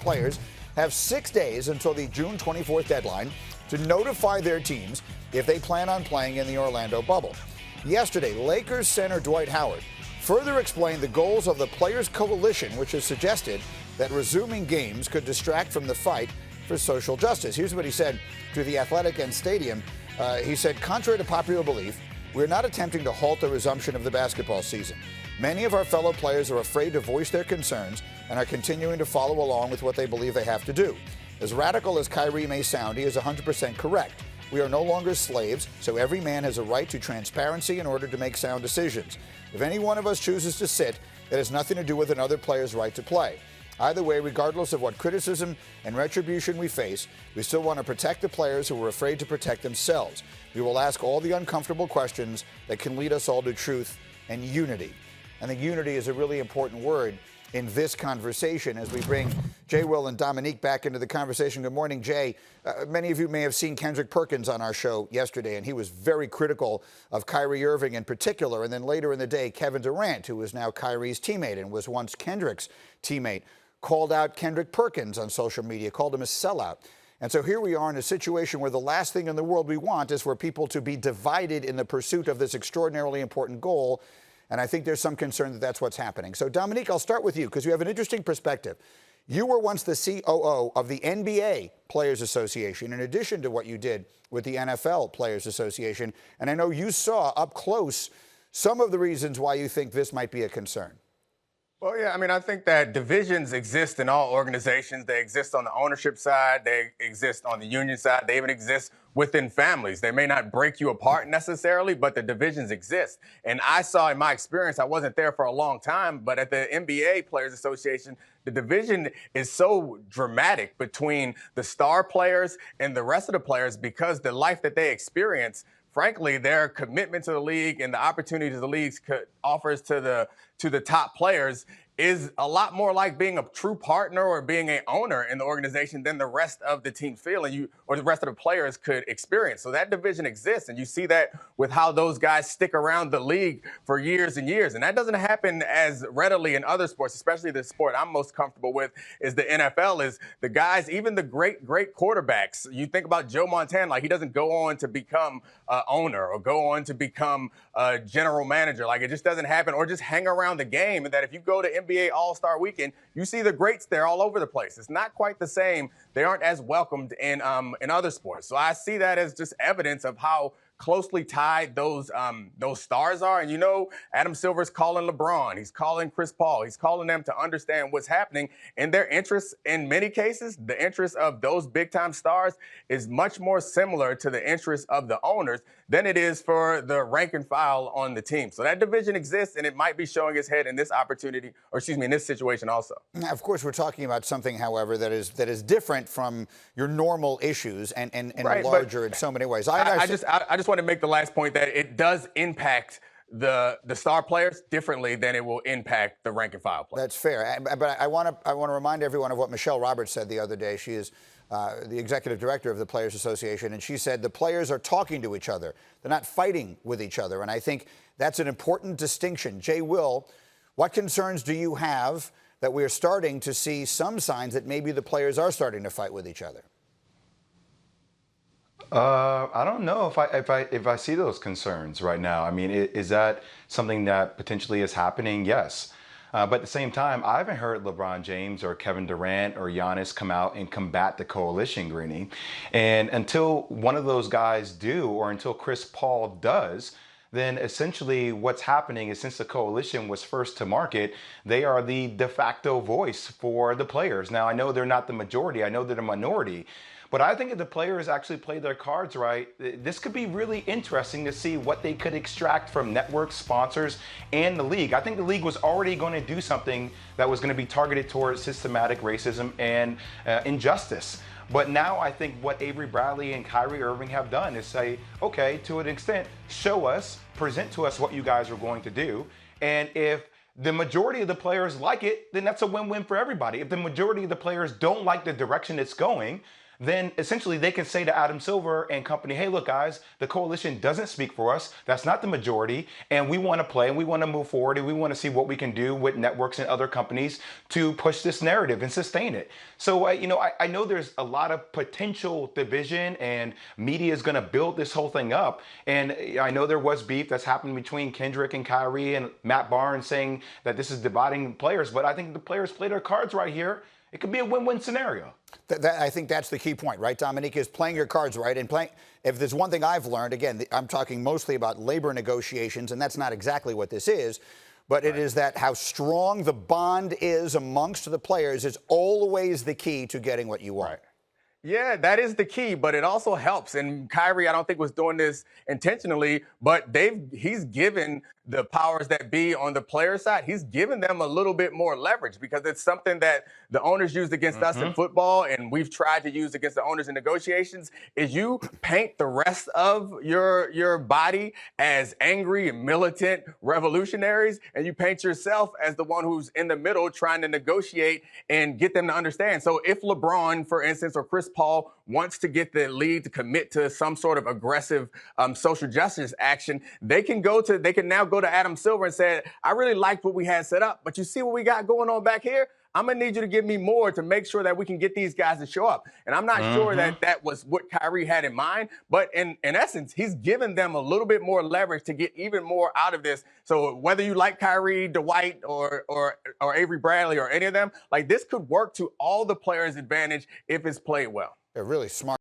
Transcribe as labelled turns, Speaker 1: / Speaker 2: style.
Speaker 1: Players have 6 days until the June 24th deadline to notify their teams if they plan on playing in the Orlando bubble. Yesterday, Lakers center Dwight Howard further explained the goals of the Players Coalition, which has suggested that resuming games could distract from the fight for social justice. Here's what he said to The Athletic and Stadium. He said, contrary to popular belief, we're not attempting to halt the resumption of the basketball season. Many of our fellow players are afraid to voice their concerns and are continuing to follow along with what they believe they have to do. As radical as Kyrie may sound, he is 100% correct. We are no longer slaves, so every man has a right to transparency in order to make sound decisions. If any one of us chooses to sit, it has nothing to do with another player's right to play. Either way, regardless of what criticism and retribution we face, we still want to protect the players who are afraid to protect themselves. We will ask all the uncomfortable questions that can lead us all to truth and unity. I think unity is a really important word in this conversation as we bring Jay, Will, and Domonique back into the conversation. Good morning, Jay. Many of you may have seen Kendrick Perkins on our show yesterday, and he was very critical of Kyrie Irving in particular. And then later in the day, Kevin Durant, who is now Kyrie's teammate and was once Kendrick's teammate, called out Kendrick Perkins on social media, called him a sellout. And so here we are in a situation where the last thing in the world we want is for people to be divided in the pursuit of this extraordinarily important goal. And I think there's some concern that that's what's happening. So, Domonique, I'll start with you because you have an interesting perspective. You were once the COO of the NBA Players Association, in addition to what you did with the NFL Players Association. And I know you saw up close some of the reasons why you think this might be a concern.
Speaker 2: Well, yeah, I mean, I think that divisions exist in all organizations. They exist on the ownership side. They exist on the union side. They even exist within families. They may not break you apart necessarily, but the divisions exist. And I saw in my experience, I wasn't there for a long time, but at the NBA Players Association, the division is so dramatic between the star players and the rest of the players because the life that they experience, frankly, their commitment to the league and the opportunities the league offers to the top players is a lot more like being a true partner or being an owner in the organization than the rest of the team feel and or the rest of the players could experience. So that division exists, and you see that with how those guys stick around the league for years and years. And that doesn't happen as readily in other sports, especially the sport I'm most comfortable with is the NFL, is the guys, even the great quarterbacks. You think about Joe Montana, like he doesn't go on to become an owner or go on to become a general manager. Like it just doesn't happen, or just hang around the game. And that if you go to NBA All-Star Weekend, you see the greats there all over the place. It's not quite the same. They aren't as welcomed in other sports. So I see that as just evidence of how closely tied those stars are. And you know, Adam Silver's calling LeBron. He's calling Chris Paul. He's calling them to understand what's happening. And their interests, in many cases, the interests of those big-time stars is much more similar to the interests of the owners than it is for the rank and file on the team. So that division exists, and it might be showing its head in this opportunity, or excuse me, in this situation also.
Speaker 1: Now, of course, we're talking about something, however, that is different from your normal issues and right, larger in so many ways.
Speaker 2: I just want to make the last point that it does impact the star players differently than it will impact the rank and file players.
Speaker 1: That's fair. But I want to remind everyone of what Michelle Roberts said the other day. She is the executive director of the Players Association, and she said the players are talking to each other. They're not fighting with each other. And I think that's an important distinction. Jay, Will, what concerns do you have that we're starting to see some signs that maybe the players are starting to fight with each other?
Speaker 3: I don't know if I see those concerns right now. I mean, is that something that potentially is happening? Yes. But at the same time, I haven't heard LeBron James or Kevin Durant or Giannis come out and combat the coalition, Greeny. And until one of those guys do, or until Chris Paul does, then essentially what's happening is, since the coalition was first to market, they are the de facto voice for the players. Now, I know they're not the majority. I know they're the minority. But I think if the players actually play their cards right, this could be really interesting to see what they could extract from network sponsors and the league. I think the league was already going to do something that was going to be targeted towards systematic racism and injustice. But now I think what Avery Bradley and Kyrie Irving have done is say, okay, to an extent, show us, present to us what you guys are going to do. And if the majority of the players like it, then that's a win-win for everybody. If the majority of the players don't like the direction it's going, then essentially they can say to Adam Silver and company, hey, look, guys, the coalition doesn't speak for us. That's not the majority. And we want to play and we want to move forward and we want to see what we can do with networks and other companies to push this narrative and sustain it. So, I know there's a lot of potential division and media is going to build this whole thing up. And I know there was beef that's happened between Kendrick and Kyrie and Matt Barnes saying that this is dividing players. But I think the players play their cards right here. It could be a win-win scenario.
Speaker 1: I think that's the key point, right, Domonique, is playing your cards right. And if there's one thing I've learned, again, I'm talking mostly about labor negotiations, and that's not exactly what this is, but it is that how strong the bond is amongst the players is always the key to getting what you want.
Speaker 2: Right. Yeah, that is the key, but it also helps. And Kyrie, I don't think was doing this intentionally, but he's given the powers that be on the player side, he's given them a little bit more leverage because it's something that the owners used against us in football and we've tried to use against the owners in negotiations is you paint the rest of your body as angry and militant revolutionaries and you paint yourself as the one who's in the middle trying to negotiate and get them to understand. So if LeBron, for instance, or Chris Paul wants to get the league to commit to some sort of aggressive social justice action, they can now go to Adam Silver and say, I really liked what we had set up, but you see what we got going on back here? I'm going to need you to give me more to make sure that we can get these guys to show up. And I'm not sure that was what Kyrie had in mind, but in essence, he's given them a little bit more leverage to get even more out of this. So whether you like Kyrie, Dwight, or Avery Bradley or any of them, like this could work to all the players' advantage if it's played well.
Speaker 1: They're really smart.